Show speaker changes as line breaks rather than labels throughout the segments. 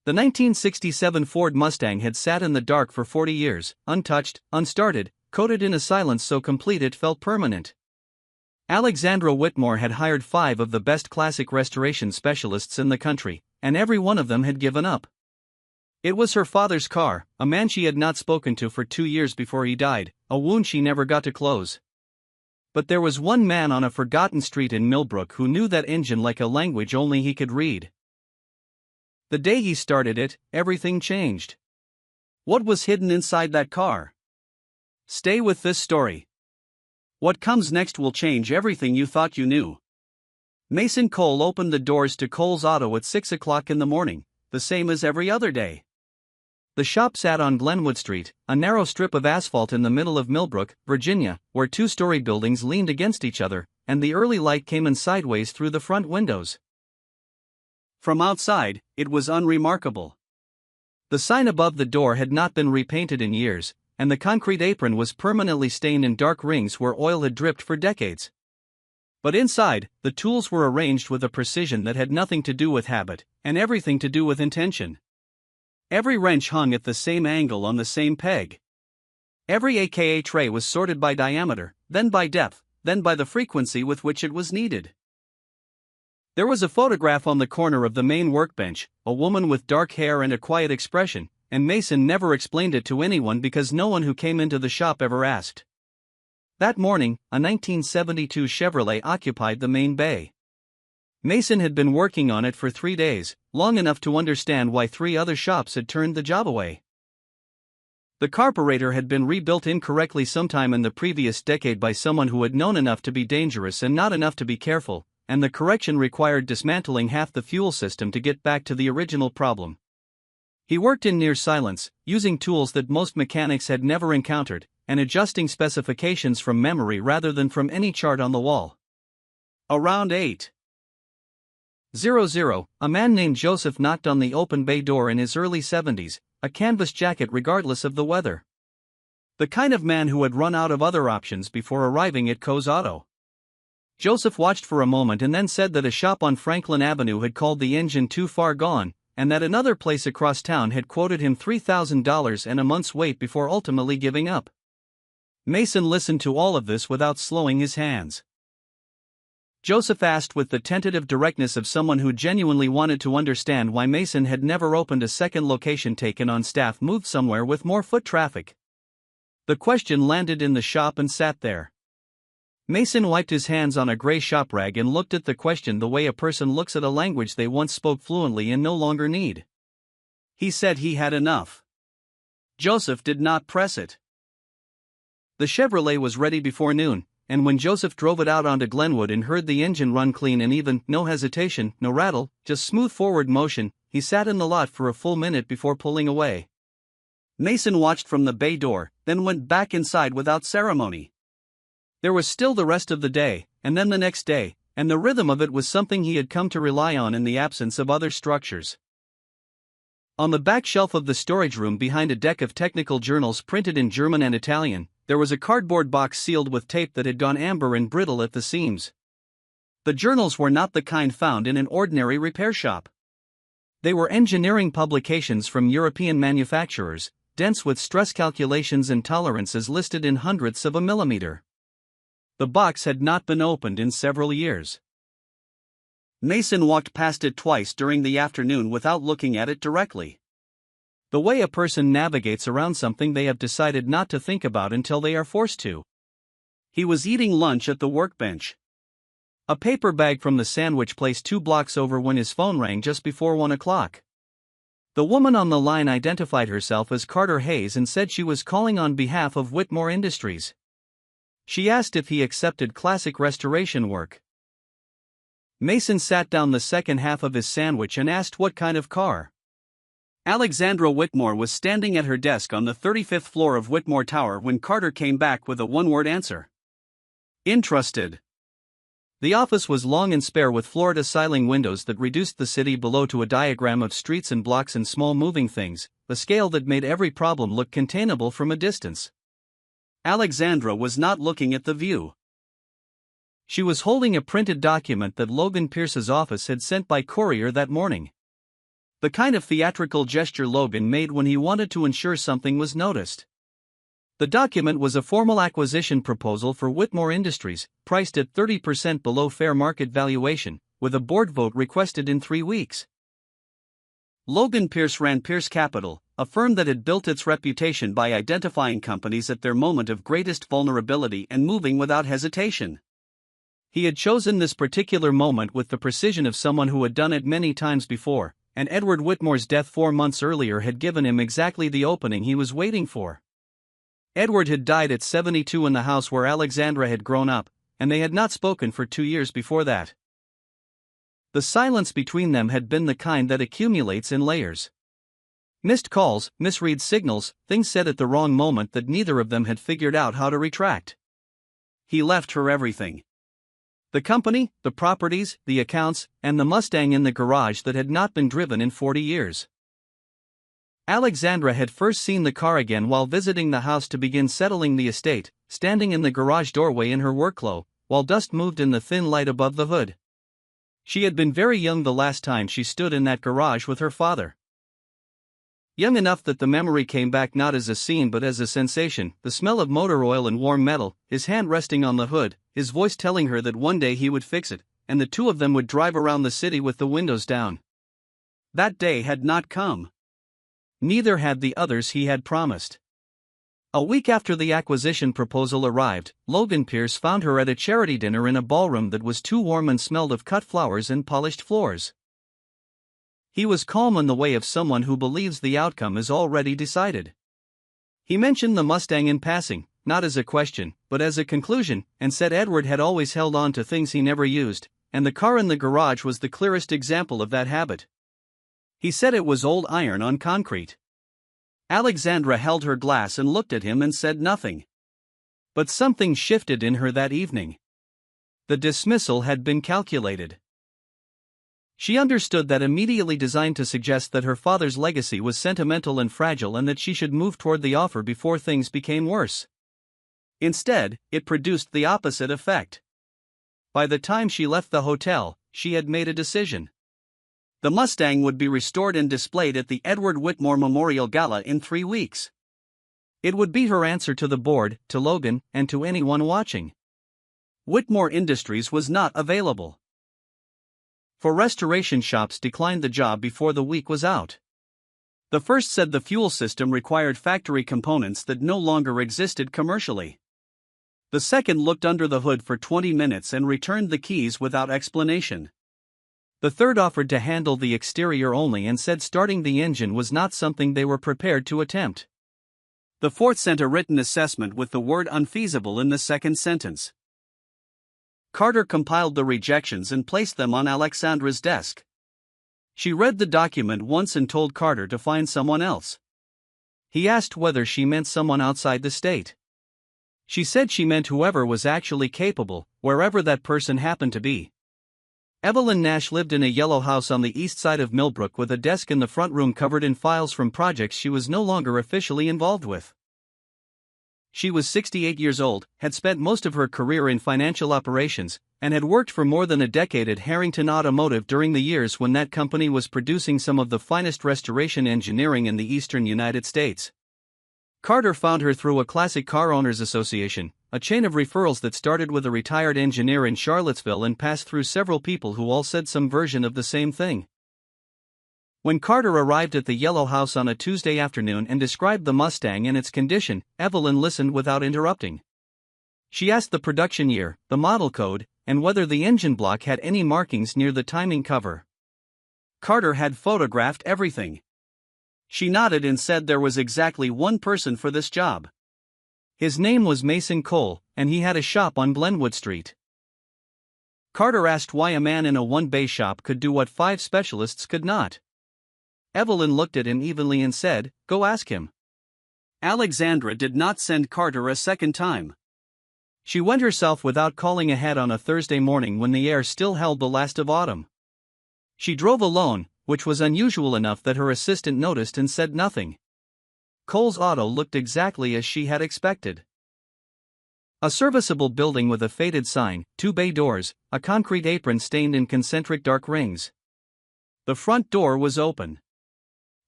The 1967 Ford Mustang had sat in the dark for 40 years, untouched, unstarted, coated in a silence so complete it felt permanent. Alexandra Whitmore had hired 5 of the best classic restoration specialists in the country, and every one of them had given up. It was her father's car, a man she had not spoken to for 2 years before he died, a wound she never got to close. But there was one man on a forgotten street in Millbrook who knew that engine like a language only he could read. The day he started it, everything changed. What was hidden inside that car? Stay with this story. What comes next will change everything you thought you knew. Mason Cole opened the doors to Cole's Auto at 6 o'clock in the morning, the same as every other day. The shop sat on Glenwood Street, a narrow strip of asphalt in the middle of Millbrook, Virginia, where 2-story buildings leaned against each other, and the early light came in sideways through the front windows. From outside, it was unremarkable. The sign above the door had not been repainted in years, and the concrete apron was permanently stained in dark rings where oil had dripped for decades. But inside, the tools were arranged with a precision that had nothing to do with habit, and everything to do with intention. Every wrench hung at the same angle on the same peg. Every AKA tray was sorted by diameter, then by depth, then by the frequency with which it was needed. There was a photograph on the corner of the main workbench, a woman with dark hair and a quiet expression, and Mason never explained it to anyone because no one who came into the shop ever asked. That morning, a 1972 Chevrolet occupied the main bay. Mason had been working on it for 3 days, long enough to understand why 3 other shops had turned the job away. The carburetor had been rebuilt incorrectly sometime in the previous decade by someone who had known enough to be dangerous and not enough to be careful, and the correction required dismantling half the fuel system to get back to the original problem. He worked in near silence, using tools that most mechanics had never encountered, and adjusting specifications from memory rather than from any chart on the wall. Around 8:00, a man named Joseph knocked on the open bay door in his early 70s, a canvas jacket regardless of the weather. The kind of man who had run out of other options before arriving at Cole's Auto. Joseph watched for a moment and then said that a shop on Franklin Avenue had called the engine too far gone, and that another place across town had quoted him $3,000 and a month's wait before ultimately giving up. Mason listened to all of this without slowing his hands. Joseph asked with the tentative directness of someone who genuinely wanted to understand why Mason had never opened a second location taken on staff moved somewhere with more foot traffic. The question landed in the shop and sat there. Mason wiped his hands on a gray shop rag and looked at the question the way a person looks at a language they once spoke fluently and no longer need. He said he had enough. Joseph did not press it. The Chevrolet was ready before noon, and when Joseph drove it out onto Glenwood and heard the engine run clean and even, no hesitation, no rattle, just smooth forward motion, he sat in the lot for a full minute before pulling away. Mason watched from the bay door, then went back inside without ceremony. There was still the rest of the day, and then the next day, and the rhythm of it was something he had come to rely on in the absence of other structures. On the back shelf of the storage room behind a deck of technical journals printed in German and Italian, there was a cardboard box sealed with tape that had gone amber and brittle at the seams. The journals were not the kind found in an ordinary repair shop. They were engineering publications from European manufacturers, dense with stress calculations and tolerances listed in hundredths of a millimeter. The box had not been opened in several years. Mason walked past it twice during the afternoon without looking at it directly. The way a person navigates around something they have decided not to think about until they are forced to. He was eating lunch at the workbench. A paper bag from the sandwich place 2 blocks over when his phone rang just before 1 o'clock. The woman on the line identified herself as Carter Hayes and said she was calling on behalf of Whitmore Industries. She asked if he accepted classic restoration work. Mason sat down the second half of his sandwich and asked what kind of car. Alexandra Whitmore was standing at her desk on the 35th floor of Whitmore Tower when Carter came back with a one-word answer. Interested. The office was long and spare with Florida-siling windows that reduced the city below to a diagram of streets and blocks and small moving things, a scale that made every problem look containable from a distance. Alexandra was not looking at the view. She was holding a printed document that Logan Pierce's office had sent by courier that morning. The kind of theatrical gesture Logan made when he wanted to ensure something was noticed. The document was a formal acquisition proposal for Whitmore Industries, priced at 30% below fair market valuation, with a board vote requested in 3 weeks. Logan Pierce ran Pierce Capital, a firm that had built its reputation by identifying companies at their moment of greatest vulnerability and moving without hesitation. He had chosen this particular moment with the precision of someone who had done it many times before, and Edward Whitmore's death 4 months earlier had given him exactly the opening he was waiting for. Edward had died at 72 in the house where Alexandra had grown up, and they had not spoken for 2 years before that. The silence between them had been the kind that accumulates in layers. Missed calls, misread signals, things said at the wrong moment that neither of them had figured out how to retract. He left her everything. The company, the properties, the accounts, and the Mustang in the garage that had not been driven in 40 years. Alexandra had first seen the car again while visiting the house to begin settling the estate, standing in the garage doorway in her workclothes, while dust moved in the thin light above the hood. She had been very young the last time she stood in that garage with her father. Young enough that the memory came back not as a scene but as a sensation, the smell of motor oil and warm metal, his hand resting on the hood, his voice telling her that one day he would fix it, and the two of them would drive around the city with the windows down. That day had not come. Neither had the others he had promised. A week after the acquisition proposal arrived, Logan Pierce found her at a charity dinner in a ballroom that was too warm and smelled of cut flowers and polished floors. He was calm in the way of someone who believes the outcome is already decided. He mentioned the Mustang in passing, not as a question, but as a conclusion, and said Edward had always held on to things he never used, and the car in the garage was the clearest example of that habit. He said it was old iron on concrete. Alexandra held her glass and looked at him and said nothing. But something shifted in her that evening. The dismissal had been calculated. She understood that immediately, designed to suggest that her father's legacy was sentimental and fragile and that she should move toward the offer before things became worse. Instead, it produced the opposite effect. By the time she left the hotel, she had made a decision. The Mustang would be restored and displayed at the Edward Whitmore Memorial Gala in 3 weeks. It would be her answer to the board, to Logan, and to anyone watching. Whitmore Industries was not available. 4 restoration shops declined the job before the week was out. The first said the fuel system required factory components that no longer existed commercially. The second looked under the hood for 20 minutes and returned the keys without explanation. The third offered to handle the exterior only and said starting the engine was not something they were prepared to attempt. The fourth sent a written assessment with the word unfeasible in the second sentence. Carter compiled the rejections and placed them on Alexandra's desk. She read the document once and told Carter to find someone else. He asked whether she meant someone outside the state. She said she meant whoever was actually capable, wherever that person happened to be. Evelyn Nash lived in a yellow house on the east side of Millbrook with a desk in the front room covered in files from projects she was no longer officially involved with. She was 68 years old, had spent most of her career in financial operations, and had worked for more than a decade at Harrington Automotive during the years when that company was producing some of the finest restoration engineering in the eastern United States. Carter found her through a Classic Car Owners Association, a chain of referrals that started with a retired engineer in Charlottesville and passed through several people who all said some version of the same thing. When Carter arrived at the Yellow House on a Tuesday afternoon and described the Mustang and its condition, Evelyn listened without interrupting. She asked the production year, the model code, and whether the engine block had any markings near the timing cover. Carter had photographed everything. She nodded and said there was exactly one person for this job. His name was Mason Cole, and he had a shop on Glenwood Street. Carter asked why a man in a one-bay shop could do what 5 specialists could not. Evelyn looked at him evenly and said, "Go ask him." Alexandra did not send Carter a second time. She went herself without calling ahead on a Thursday morning when the air still held the last of autumn. She drove alone, which was unusual enough that her assistant noticed and said nothing. Cole's auto looked exactly as she had expected. A serviceable building with a faded sign, 2 bay doors, a concrete apron stained in concentric dark rings. The front door was open.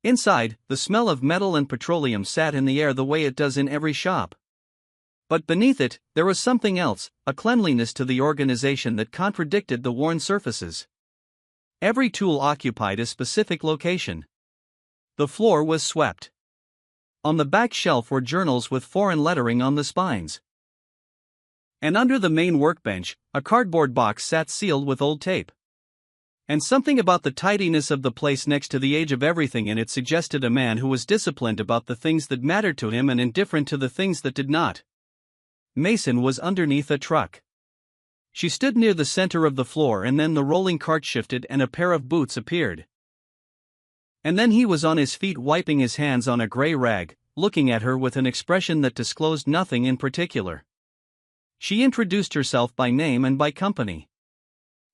Inside, the smell of metal and petroleum sat in the air the way it does in every shop. But beneath it, there was something else, a cleanliness to the organization that contradicted the worn surfaces. Every tool occupied a specific location. The floor was swept. On the back shelf were journals with foreign lettering on the spines. And under the main workbench, a cardboard box sat sealed with old tape. And something about the tidiness of the place next to the age of everything in it suggested a man who was disciplined about the things that mattered to him and indifferent to the things that did not. Mason was underneath a truck. She stood near the center of the floor, and then the rolling cart shifted and a pair of boots appeared. And then he was on his feet, wiping his hands on a gray rag, looking at her with an expression that disclosed nothing in particular. She introduced herself by name and by company.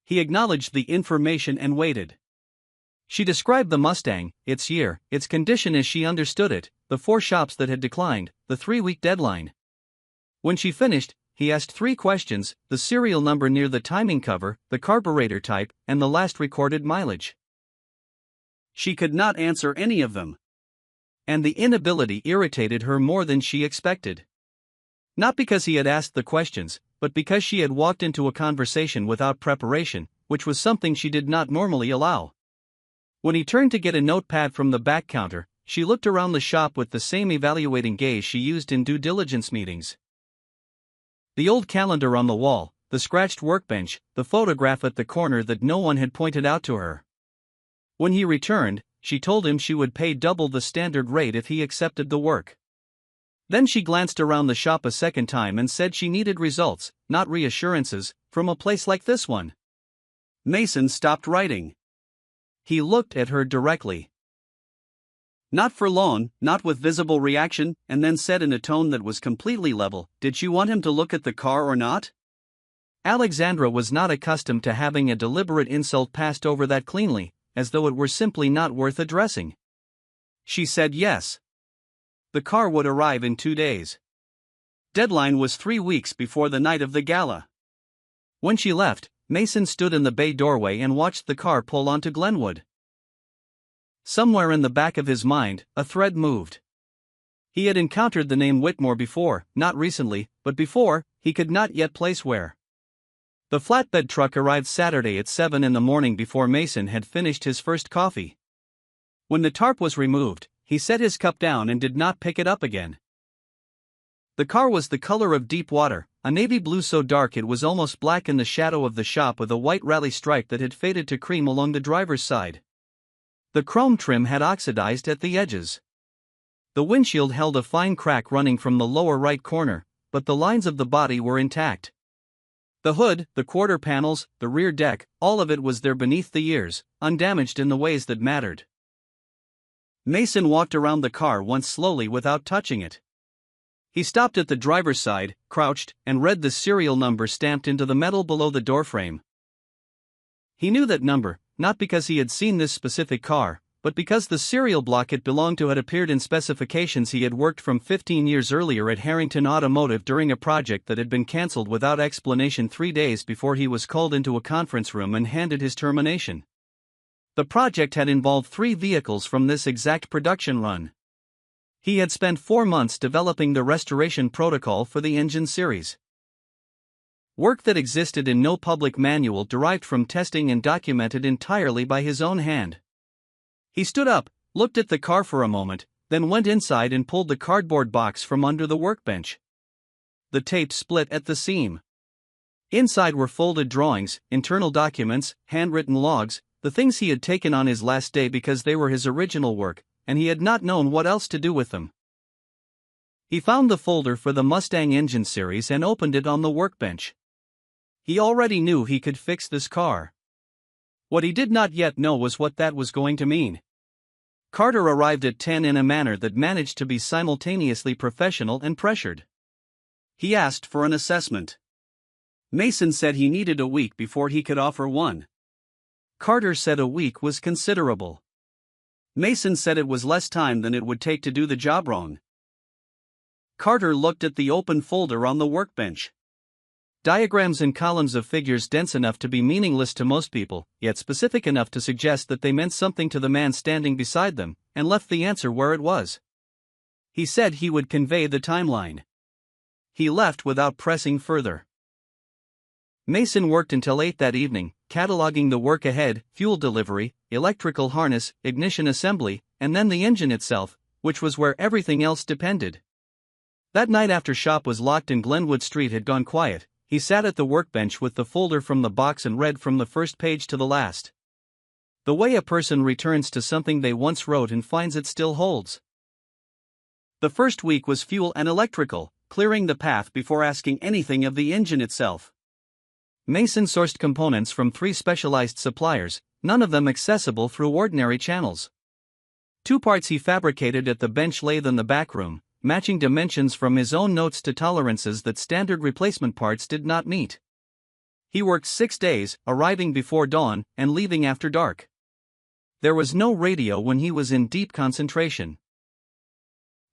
He acknowledged the information and waited. She described the Mustang, its year, its condition as she understood it, the 4 shops that had declined, the 3-week deadline. When she finished, he asked 3 questions: the serial number near the timing cover, the carburetor type, and the last recorded mileage. She could not answer any of them. And the inability irritated her more than she expected. Not because he had asked the questions, but because she had walked into a conversation without preparation, which was something she did not normally allow. When he turned to get a notepad from the back counter, she looked around the shop with the same evaluating gaze she used in due diligence meetings. The old calendar on the wall, the scratched workbench, the photograph at the corner that no one had pointed out to her. When he returned, she told him she would pay double the standard rate if he accepted the work. Then she glanced around the shop a second time and said she needed results, not reassurances, from a place like this one. Mason stopped writing. He looked at her directly. Not for long, not with visible reaction, and then said in a tone that was completely level, "Did she want him to look at the car or not?" Alexandra was not accustomed to having a deliberate insult passed over that cleanly, as though it were simply not worth addressing. She said yes. The car would arrive in 2 days. Deadline was 3 weeks before the night of the gala. When she left, Mason stood in the bay doorway and watched the car pull onto Glenwood. Somewhere in the back of his mind, a thread moved. He had encountered the name Whitmore before, not recently, but before, he could not yet place where. The flatbed truck arrived Saturday at 7 in the morning before Mason had finished his first coffee. When the tarp was removed, he set his cup down and did not pick it up again. The car was the color of deep water, a navy blue so dark it was almost black in the shadow of the shop, with a white rally stripe that had faded to cream along the driver's side. The chrome trim had oxidized at the edges. The windshield held a fine crack running from the lower right corner, but the lines of the body were intact. The hood, the quarter panels, the rear deck, all of it was there beneath the years, undamaged in the ways that mattered. Mason walked around the car once slowly without touching it. He stopped at the driver's side, crouched, and read the serial number stamped into the metal below the doorframe. He knew that number, not because he had seen this specific car, but because the serial block it belonged to had appeared in specifications he had worked from 15 years earlier at Harrington Automotive during a project that had been cancelled without explanation 3 days before he was called into a conference room and handed his termination. The project had involved 3 vehicles from this exact production run. He had spent 4 months developing the restoration protocol for the engine series. Work that existed in no public manual, derived from testing and documented entirely by his own hand. He stood up, looked at the car for a moment, then went inside and pulled the cardboard box from under the workbench. The tape split at the seam. Inside were folded drawings, internal documents, handwritten logs, the things he had taken on his last day because they were his original work, and he had not known what else to do with them. He found the folder for the Mustang engine series and opened it on the workbench. He already knew he could fix this car. What he did not yet know was what that was going to mean. Carter arrived at 10 in a manner that managed to be simultaneously professional and pressured. He asked for an assessment. Mason said he needed a week before he could offer one. Carter said a week was considerable. Mason said it was less time than it would take to do the job wrong. Carter looked at the open folder on the workbench. Diagrams in columns of figures dense enough to be meaningless to most people, yet specific enough to suggest that they meant something to the man standing beside them, and left the answer where it was. He said he would convey the timeline. He left without pressing further. Mason worked until 8 that evening, cataloging the work ahead: fuel delivery, electrical harness, ignition assembly, and then the engine itself, which was where everything else depended. That night, after shop was locked and Glenwood Street had gone quiet, he sat at the workbench with the folder from the box and read from the first page to the last. The way a person returns to something they once wrote and finds it still holds. The first week was fuel and electrical, clearing the path before asking anything of the engine itself. Mason sourced components from 3 specialized suppliers, none of them accessible through ordinary channels. 2 parts he fabricated at the bench lathe in the back room, matching dimensions from his own notes to tolerances that standard replacement parts did not meet. He worked 6 days, arriving before dawn and leaving after dark. There was no radio when he was in deep concentration.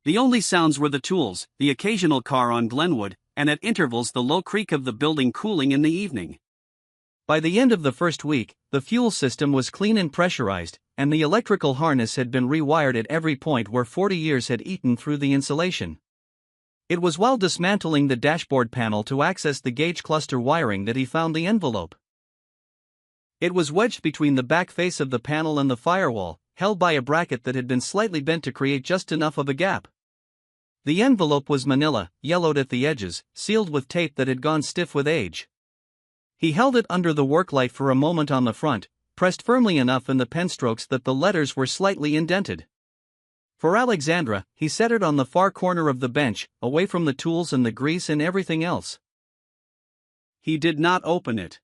The only sounds were the tools, the occasional car on Glenwood, and at intervals the low creak of the building cooling in the evening. By the end of the first week, the fuel system was clean and pressurized, and the electrical harness had been rewired at every point where 40 years had eaten through the insulation. It was while dismantling the dashboard panel to access the gauge cluster wiring that he found the envelope. It was wedged between the back face of the panel and the firewall, held by a bracket that had been slightly bent to create just enough of a gap. The envelope was manila, yellowed at the edges, sealed with tape that had gone stiff with age. He held it under the work light for a moment on the front, pressed firmly enough in the pen strokes that the letters were slightly indented. For Alexandra, he set it on the far corner of the bench, away from the tools and the grease and everything else. He did not open it.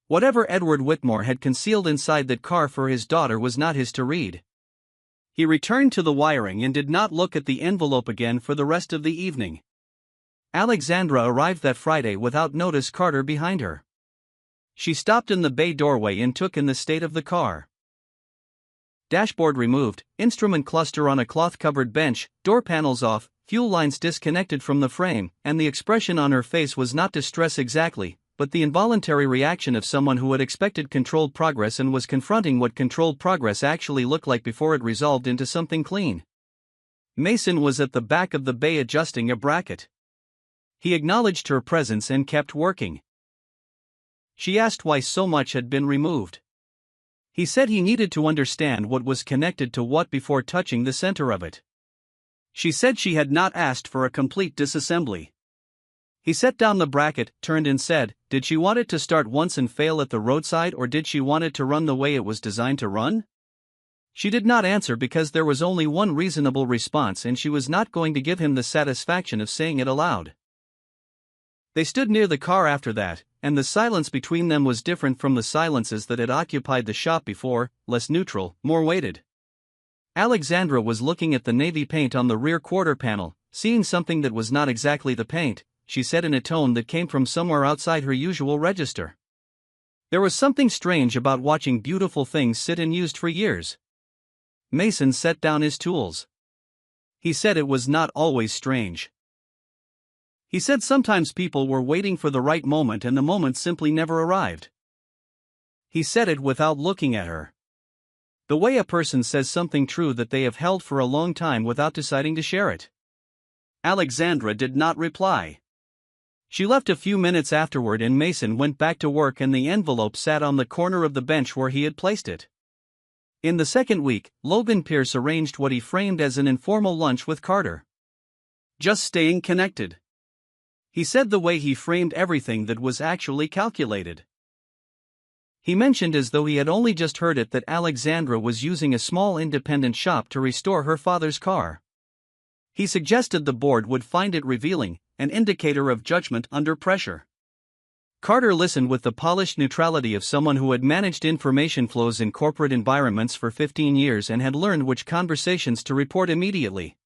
Whatever Edward Whitmore had concealed inside that car for his daughter was not his to read. He returned to the wiring and did not look at the envelope again for the rest of the evening. Alexandra arrived that Friday without notice, Carter behind her. She stopped in the bay doorway and took in the state of the car. Dashboard removed, instrument cluster on a cloth-covered bench, door panels off, fuel lines disconnected from the frame, and the expression on her face was not distress exactly, but the involuntary reaction of someone who had expected controlled progress and was confronting what controlled progress actually looked like before it resolved into something clean. Mason was at the back of the bay adjusting a bracket. He acknowledged her presence and kept working. She asked why so much had been removed. He said he needed to understand what was connected to what before touching the center of it. She said she had not asked for a complete disassembly. He set down the bracket, turned and said, did she want it to start once and fail at the roadside, or did she want it to run the way it was designed to run? She did not answer because there was only one reasonable response and she was not going to give him the satisfaction of saying it aloud. They stood near the car after that, and the silence between them was different from the silences that had occupied the shop before, less neutral, more weighted. Alexandra was looking at the navy paint on the rear quarter panel, seeing something that was not exactly the paint, she said in a tone that came from somewhere outside her usual register. There was something strange about watching beautiful things sit unused for years. Mason set down his tools. He said it was not always strange. He said sometimes people were waiting for the right moment and the moment simply never arrived. He said it without looking at her. The way a person says something true that they have held for a long time without deciding to share it. Alexandra did not reply. She left a few minutes afterward and Mason went back to work and the envelope sat on the corner of the bench where he had placed it. In the second week, Logan Pierce arranged what he framed as an informal lunch with Carter. Just staying connected. He said the way he framed everything that was actually calculated. He mentioned as though he had only just heard it that Alexandra was using a small independent shop to restore her father's car. He suggested the board would find it revealing, an indicator of judgment under pressure. Carter listened with the polished neutrality of someone who had managed information flows in corporate environments for 15 years and had learned which conversations to report immediately.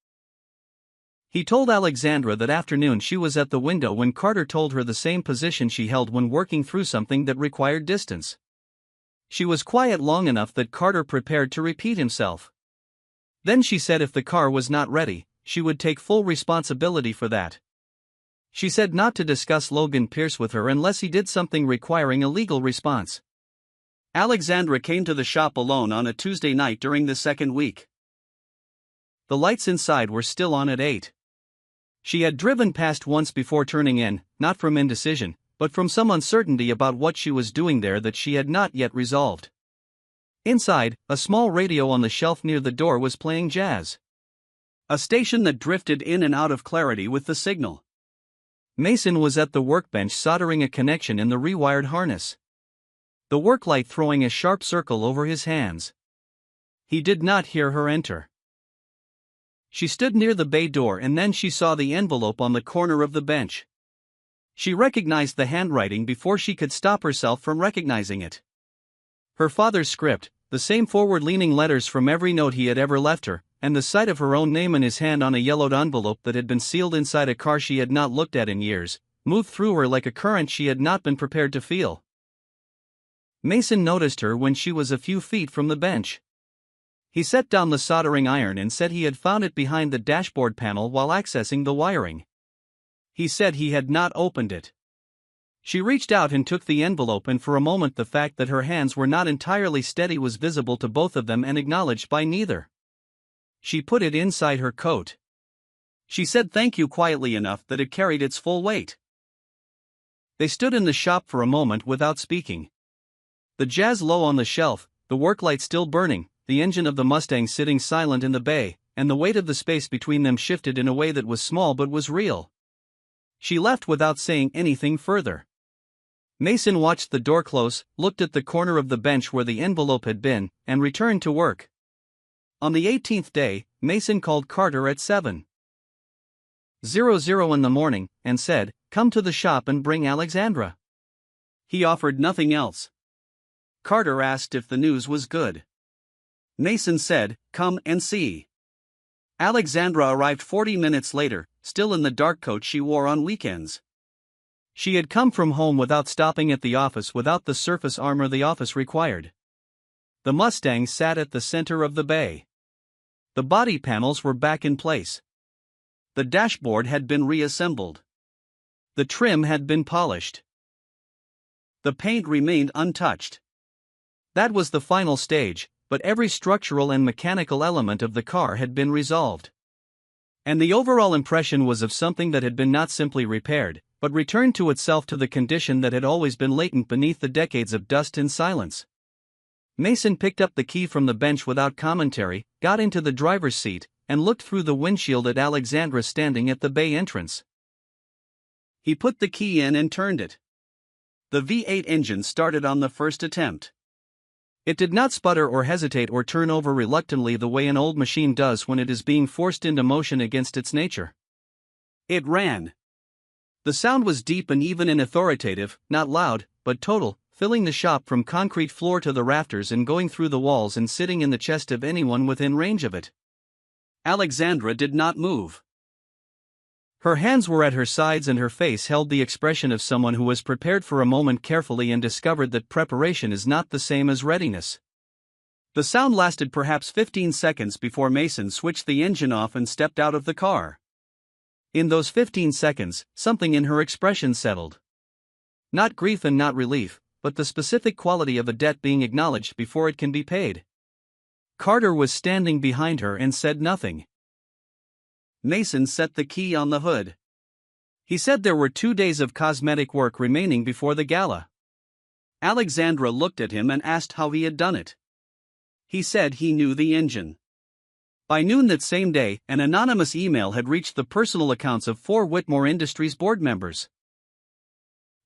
He told Alexandra that afternoon she was at the window when Carter told her the same position she held when working through something that required distance. She was quiet long enough that Carter prepared to repeat himself. Then she said if the car was not ready, she would take full responsibility for that. She said not to discuss Logan Pierce with her unless he did something requiring a legal response. Alexandra came to the shop alone on a Tuesday night during the second week. The lights inside were still on at 8. She had driven past once before turning in, not from indecision, but from some uncertainty about what she was doing there that she had not yet resolved. Inside, a small radio on the shelf near the door was playing jazz. A station that drifted in and out of clarity with the signal. Mason was at the workbench soldering a connection in the rewired harness. The work light throwing a sharp circle over his hands. He did not hear her enter. She stood near the bay door and then she saw the envelope on the corner of the bench. She recognized the handwriting before she could stop herself from recognizing it. Her father's script, the same forward-leaning letters from every note he had ever left her, and the sight of her own name in his hand on a yellowed envelope that had been sealed inside a car she had not looked at in years, moved through her like a current she had not been prepared to feel. Mason noticed her when she was a few feet from the bench. He set down the soldering iron and said he had found it behind the dashboard panel while accessing the wiring. He said he had not opened it. She reached out and took the envelope, and for a moment the fact that her hands were not entirely steady was visible to both of them and acknowledged by neither. She put it inside her coat. She said thank you quietly enough that it carried its full weight. They stood in the shop for a moment without speaking. The jazz low on the shelf, the work light still burning, the engine of the Mustang sitting silent in the bay, and the weight of the space between them shifted in a way that was small but was real. She left without saying anything further. Mason watched the door close, looked at the corner of the bench where the envelope had been, and returned to work. On the 18th day, Mason called Carter at 7:00 in the morning, and said, "Come to the shop and bring Alexandra." He offered nothing else. Carter asked if the news was good. Mason said, "Come and see." Alexandra arrived 40 minutes later, still in the dark coat she wore on weekends. She had come from home without stopping at the office, without the surface armor the office required. The Mustang sat at the center of the bay. The body panels were back in place. The dashboard had been reassembled. The trim had been polished. The paint remained untouched. That was the final stage, but every structural and mechanical element of the car had been resolved. And the overall impression was of something that had been not simply repaired, but returned to itself, to the condition that had always been latent beneath the decades of dust and silence. Mason picked up the key from the bench without commentary, got into the driver's seat, and looked through the windshield at Alexandra standing at the bay entrance. He put the key in and turned it. The V8 engine started on the first attempt. It did not sputter or hesitate or turn over reluctantly the way an old machine does when it is being forced into motion against its nature. It ran. The sound was deep and even and authoritative, not loud, but total, filling the shop from concrete floor to the rafters and going through the walls and sitting in the chest of anyone within range of it. Alexandra did not move. Her hands were at her sides and her face held the expression of someone who was prepared for a moment carefully and discovered that preparation is not the same as readiness. The sound lasted perhaps 15 seconds before Mason switched the engine off and stepped out of the car. In those 15 seconds, something in her expression settled. Not grief and not relief, but the specific quality of a debt being acknowledged before it can be paid. Carter was standing behind her and said nothing. Mason set the key on the hood. He said there were 2 days of cosmetic work remaining before the gala. Alexandra looked at him and asked how he had done it. He said he knew the engine. By noon that same day, an anonymous email had reached the personal accounts of 4 Whitmore Industries board members.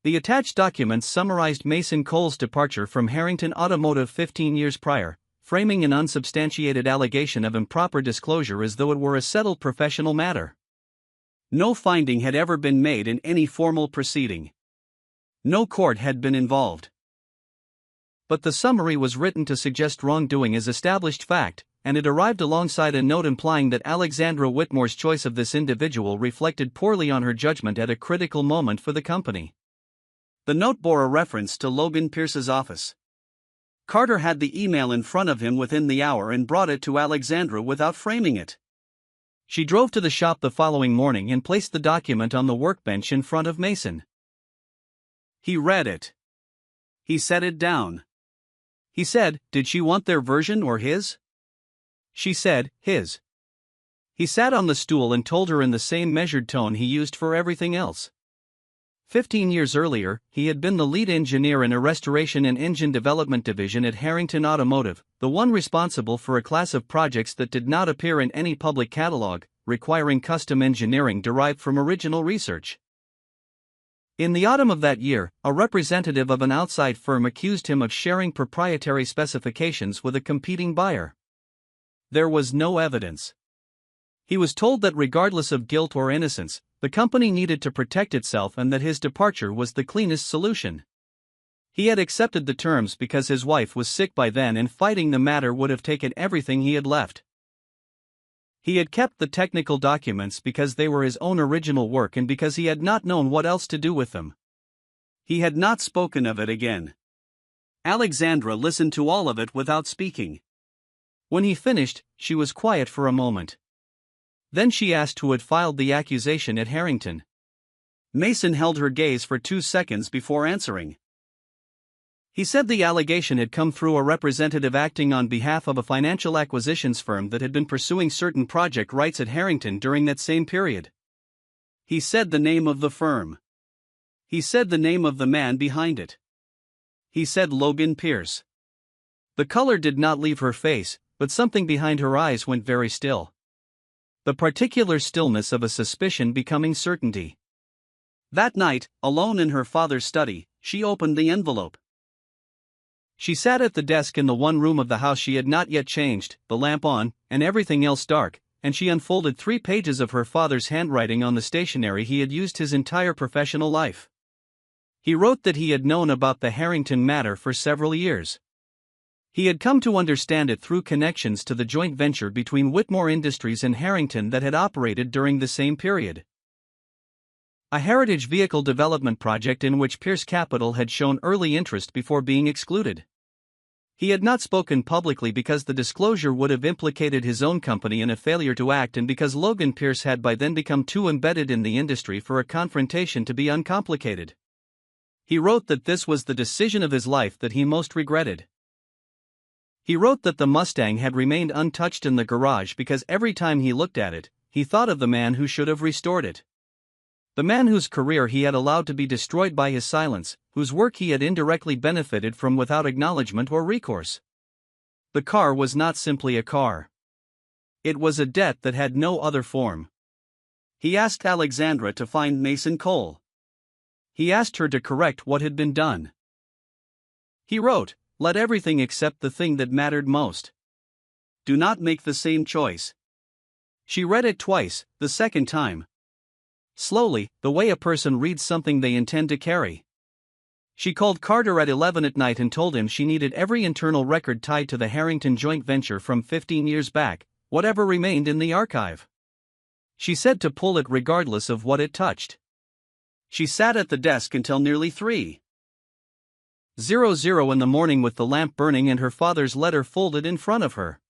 The attached documents summarized Mason Cole's departure from Harrington Automotive 15 years prior, framing an unsubstantiated allegation of improper disclosure as though it were a settled professional matter. No finding had ever been made in any formal proceeding. No court had been involved. But the summary was written to suggest wrongdoing as established fact, and it arrived alongside a note implying that Alexandra Whitmore's choice of this individual reflected poorly on her judgment at a critical moment for the company. The note bore a reference to Logan Pierce's office. Carter had the email in front of him within the hour and brought it to Alexandra without framing it. She drove to the shop the following morning and placed the document on the workbench in front of Mason. He read it. He set it down. He said, "Did she want their version or his?" She said, "His." He sat on the stool and told her in the same measured tone he used for everything else. 15 years earlier, he had been the lead engineer in a restoration and engine development division at Harrington Automotive, the one responsible for a class of projects that did not appear in any public catalog, requiring custom engineering derived from original research. In the autumn of that year, a representative of an outside firm accused him of sharing proprietary specifications with a competing buyer. There was no evidence. He was told that regardless of guilt or innocence, the company needed to protect itself and that his departure was the cleanest solution. He had accepted the terms because his wife was sick by then and fighting the matter would have taken everything he had left. He had kept the technical documents because they were his own original work and because he had not known what else to do with them. He had not spoken of it again. Alexandra listened to all of it without speaking. When he finished, she was quiet for a moment. Then she asked who had filed the accusation at Harrington. Mason held her gaze for 2 seconds before answering. He said the allegation had come through a representative acting on behalf of a financial acquisitions firm that had been pursuing certain project rights at Harrington during that same period. He said the name of the firm. He said the name of the man behind it. He said Logan Pierce. The color did not leave her face, but something behind her eyes went very still. The particular stillness of a suspicion becoming certainty. That night, alone in her father's study, she opened the envelope. She sat at the desk in the one room of the house she had not yet changed, the lamp on, and everything else dark, and she unfolded 3 pages of her father's handwriting on the stationery he had used his entire professional life. He wrote that he had known about the Harrington matter for several years. He had come to understand it through connections to the joint venture between Whitmore Industries and Harrington that had operated during the same period. A heritage vehicle development project in which Pierce Capital had shown early interest before being excluded. He had not spoken publicly because the disclosure would have implicated his own company in a failure to act and because Logan Pierce had by then become too embedded in the industry for a confrontation to be uncomplicated. He wrote that this was the decision of his life that he most regretted. He wrote that the Mustang had remained untouched in the garage because every time he looked at it, he thought of the man who should have restored it. The man whose career he had allowed to be destroyed by his silence, whose work he had indirectly benefited from without acknowledgement or recourse. The car was not simply a car. It was a debt that had no other form. He asked Alexandra to find Mason Cole. He asked her to correct what had been done. He wrote, "Let everything except the thing that mattered most. Do not make the same choice." She read it twice, the second time. Slowly, the way a person reads something they intend to carry. She called Carter at 11 at night and told him she needed every internal record tied to the Harrington joint venture from 15 years back, whatever remained in the archive. She said to pull it regardless of what it touched. She sat at the desk until nearly 3:00 in the morning with the lamp burning and her father's letter folded in front of her.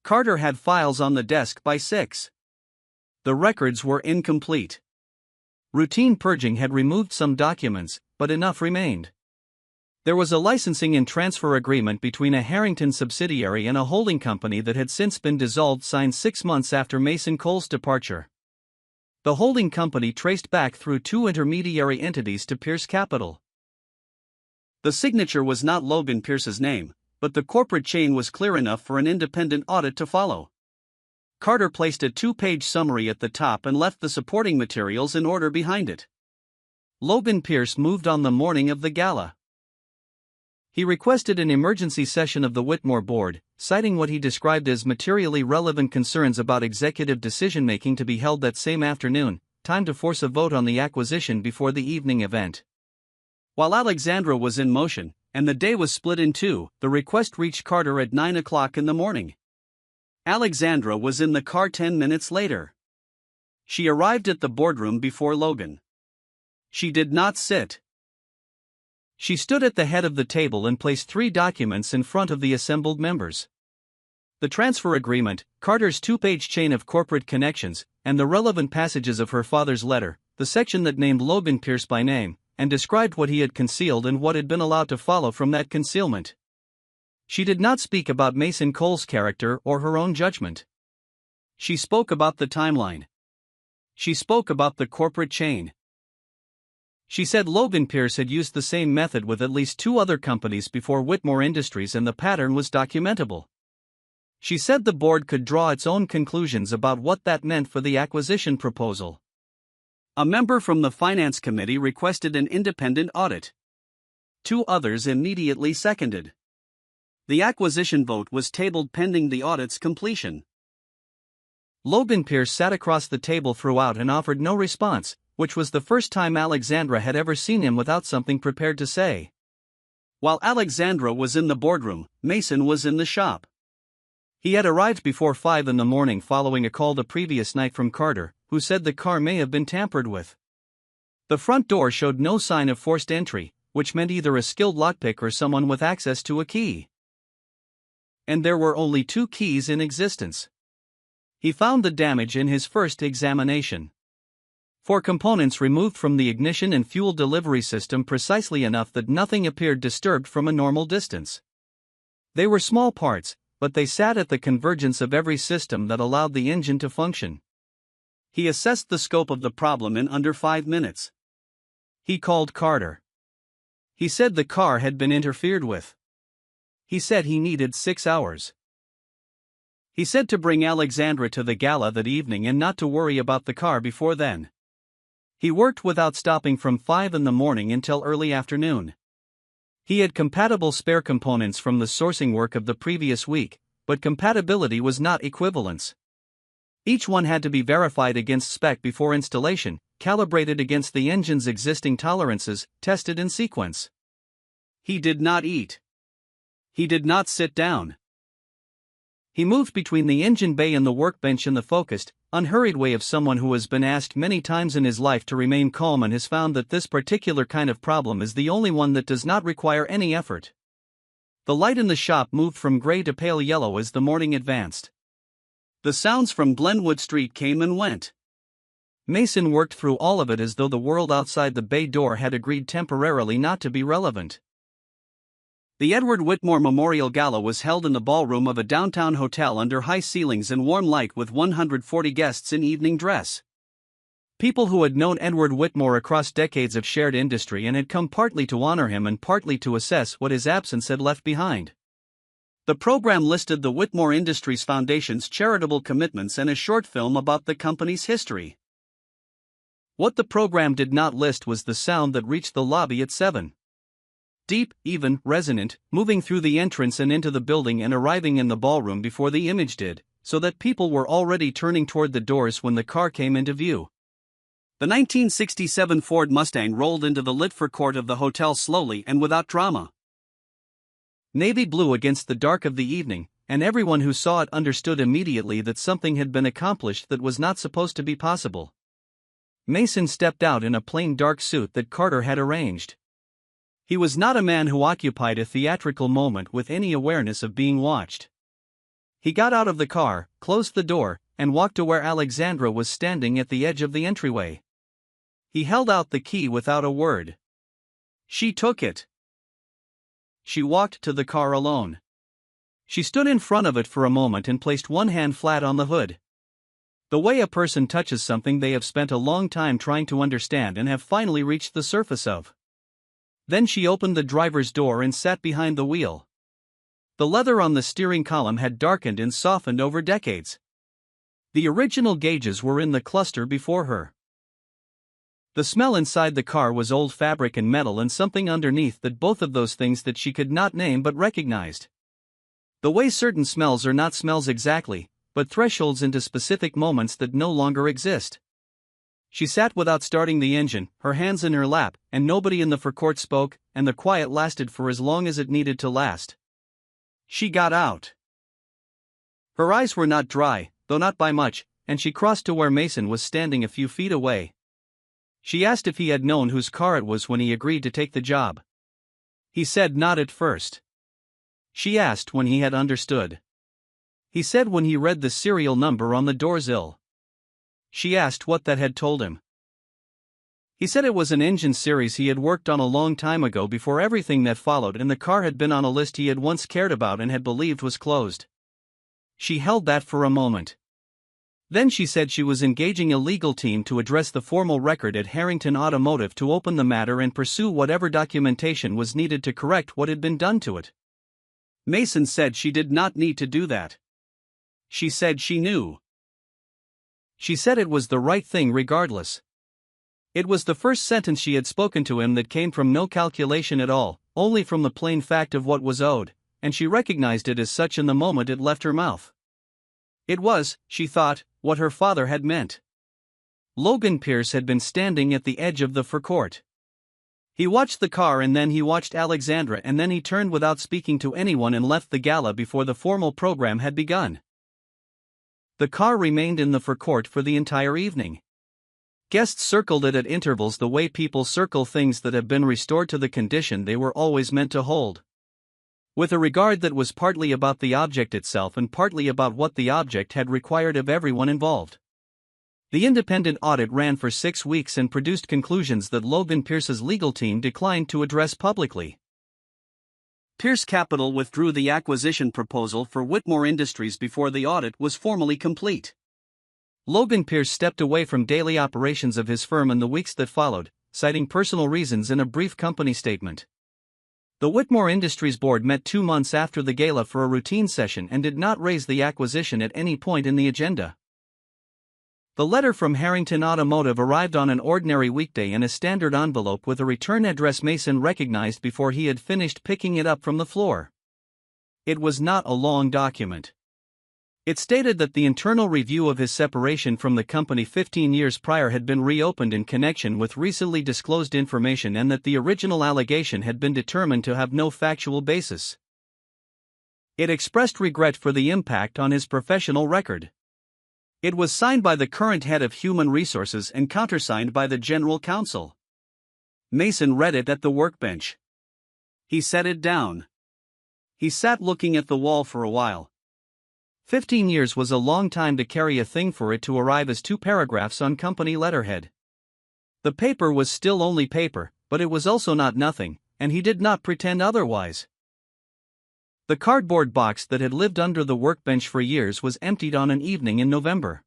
Carter had files on the desk by 6. The records were incomplete. Routine purging had removed some documents, but enough remained. There was a licensing and transfer agreement between a Harrington subsidiary and a holding company that had since been dissolved, signed 6 months after Mason Cole's departure. The holding company traced back through 2 intermediary entities to Pierce Capital. The signature was not Logan Pierce's name, but the corporate chain was clear enough for an independent audit to follow. Carter placed a 2-page summary at the top and left the supporting materials in order behind it. Logan Pierce moved on the morning of the gala. He requested an emergency session of the Whitmore board, citing what he described as materially relevant concerns about executive decision-making to be held that same afternoon, time to force a vote on the acquisition before the evening event. While Alexandra was in motion, and the day was split in 2, the request reached Carter at 9 o'clock in the morning. Alexandra was in the car 10 minutes later. She arrived at the boardroom before Logan. She did not sit. She stood at the head of the table and placed 3 documents in front of the assembled members. The transfer agreement, Carter's two-page chain of corporate connections, and the relevant passages of her father's letter, the section that named Logan Pierce by name, and described what he had concealed and what had been allowed to follow from that concealment. She did not speak about Mason Cole's character or her own judgment. She spoke about the timeline. She spoke about the corporate chain. She said Logan Pierce had used the same method with at least 2 other companies before Whitmore Industries and the pattern was documentable. She said the board could draw its own conclusions about what that meant for the acquisition proposal. A member from the Finance Committee requested an independent audit. 2 others immediately seconded. The acquisition vote was tabled pending the audit's completion. Logan Pierce sat across the table throughout and offered no response, which was the first time Alexandra had ever seen him without something prepared to say. While Alexandra was in the boardroom, Mason was in the shop. He had arrived before 5 in the morning following a call the previous night from Carter, who said the car may have been tampered with. The front door showed no sign of forced entry, which meant either a skilled lockpick or someone with access to a key. And there were only 2 keys in existence. He found the damage in his first examination. 4 components removed from the ignition and fuel delivery system precisely enough that nothing appeared disturbed from a normal distance. They were small parts, but they sat at the convergence of every system that allowed the engine to function. He assessed the scope of the problem in under 5 minutes. He called Carter. He said the car had been interfered with. He said he needed 6 hours. He said to bring Alexandra to the gala that evening and not to worry about the car before then. He worked without stopping from 5 in the morning until early afternoon. He had compatible spare components from the sourcing work of the previous week, but compatibility was not equivalence. Each one had to be verified against spec before installation, calibrated against the engine's existing tolerances, tested in sequence. He did not eat. He did not sit down. He moved between the engine bay and the workbench in the focused, unhurried way of someone who has been asked many times in his life to remain calm and has found that this particular kind of problem is the only one that does not require any effort. The light in the shop moved from gray to pale yellow as the morning advanced. The sounds from Glenwood Street came and went. Mason worked through all of it as though the world outside the bay door had agreed temporarily not to be relevant. The Edward Whitmore Memorial Gala was held in the ballroom of a downtown hotel under high ceilings and warm light with 140 guests in evening dress. People who had known Edward Whitmore across decades of shared industry and had come partly to honor him and partly to assess what his absence had left behind. The program listed the Whitmore Industries Foundation's charitable commitments and a short film about the company's history. What the program did not list was the sound that reached the lobby at 7. Deep, even, resonant, moving through the entrance and into the building and arriving in the ballroom before the image did, so that people were already turning toward the doors when the car came into view. The 1967 Ford Mustang rolled into the lit forecourt of the hotel slowly and without drama. Navy blue against the dark of the evening, and everyone who saw it understood immediately that something had been accomplished that was not supposed to be possible. Mason stepped out in a plain dark suit that Carter had arranged. He was not a man who occupied a theatrical moment with any awareness of being watched. He got out of the car, closed the door, and walked to where Alexandra was standing at the edge of the entryway. He held out the key without a word. She took it. She walked to the car alone. She stood in front of it for a moment and placed one hand flat on the hood. The way a person touches something they have spent a long time trying to understand and have finally reached the surface of. Then she opened the driver's door and sat behind the wheel. The leather on the steering column had darkened and softened over decades. The original gauges were in the cluster before her. The smell inside the car was old fabric and metal and something underneath that, both of those things that she could not name but recognized. The way certain smells are not smells exactly, but thresholds into specific moments that no longer exist. She sat without starting the engine, her hands in her lap, and nobody in the forecourt spoke, and the quiet lasted for as long as it needed to last. She got out. Her eyes were not dry, though not by much, and she crossed to where Mason was standing a few feet away. She asked if he had known whose car it was when he agreed to take the job. He said not at first. She asked when he had understood. he said when he read the serial number on the door's sill. She asked what that had told him. He said it was an engine series he had worked on a long time ago before everything that followed, and the car had been on a list he had once cared about and had believed was closed. She held that for a moment. Then she said she was engaging a legal team to address the formal record at Harrington Automotive to open the matter and pursue whatever documentation was needed to correct what had been done to it. Mason said she did not need to do that. She said she knew. She said it was the right thing regardless. It was the first sentence she had spoken to him that came from no calculation at all, only from the plain fact of what was owed, and she recognized it as such in the moment it left her mouth. It was, she thought, what her father had meant. Logan Pierce had been standing at the edge of the forecourt. He watched the car and then he watched Alexandra and then he turned without speaking to anyone and left the gala before the formal program had begun. The car remained in the forecourt for the entire evening. Guests circled it at intervals the way people circle things that have been restored to the condition they were always meant to hold. With a regard that was partly about the object itself and partly about what the object had required of everyone involved. The independent audit ran for 6 weeks and produced conclusions that Logan Pierce's legal team declined to address publicly. Pierce Capital withdrew the acquisition proposal for Whitmore Industries before the audit was formally complete. Logan Pierce stepped away from daily operations of his firm in the weeks that followed, citing personal reasons in a brief company statement. The Whitmore Industries board met 2 months after the gala for a routine session and did not raise the acquisition at any point in the agenda. The letter from Harrington Automotive arrived on an ordinary weekday in a standard envelope with a return address Mason recognized before he had finished picking it up from the floor. It was not a long document. It stated that the internal review of his separation from the company 15 years prior had been reopened in connection with recently disclosed information and that the original allegation had been determined to have no factual basis. It expressed regret for the impact on his professional record. It was signed by the current head of human resources and countersigned by the general counsel. Mason read it at the workbench. He set it down. He sat looking at the wall for a while. 15 years was a long time to carry a thing for it to arrive as 2 paragraphs on company letterhead. The paper was still only paper, but it was also not nothing, and he did not pretend otherwise. The cardboard box that had lived under the workbench for years was emptied on an evening in November.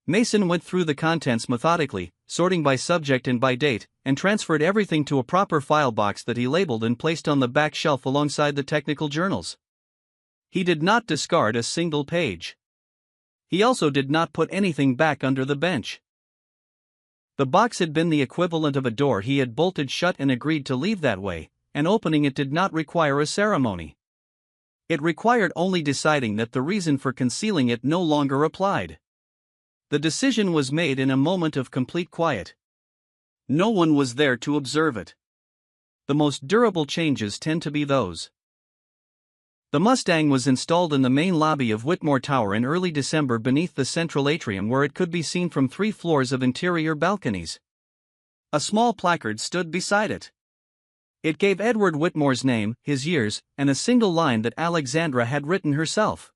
Mason went through the contents methodically, sorting by subject and by date, and transferred everything to a proper file box that he labeled and placed on the back shelf alongside the technical journals. He did not discard a single page. He also did not put anything back under the bench. The box had been the equivalent of a door he had bolted shut and agreed to leave that way, and opening it did not require a ceremony. It required only deciding that the reason for concealing it no longer applied. The decision was made in a moment of complete quiet. No one was there to observe it. The most durable changes tend to be those. The Mustang was installed in the main lobby of Whitmore Tower in early December beneath the central atrium where it could be seen from 3 floors of interior balconies. A small placard stood beside it. It gave Edward Whitmore's name, his years, and a single line that Alexandra had written herself.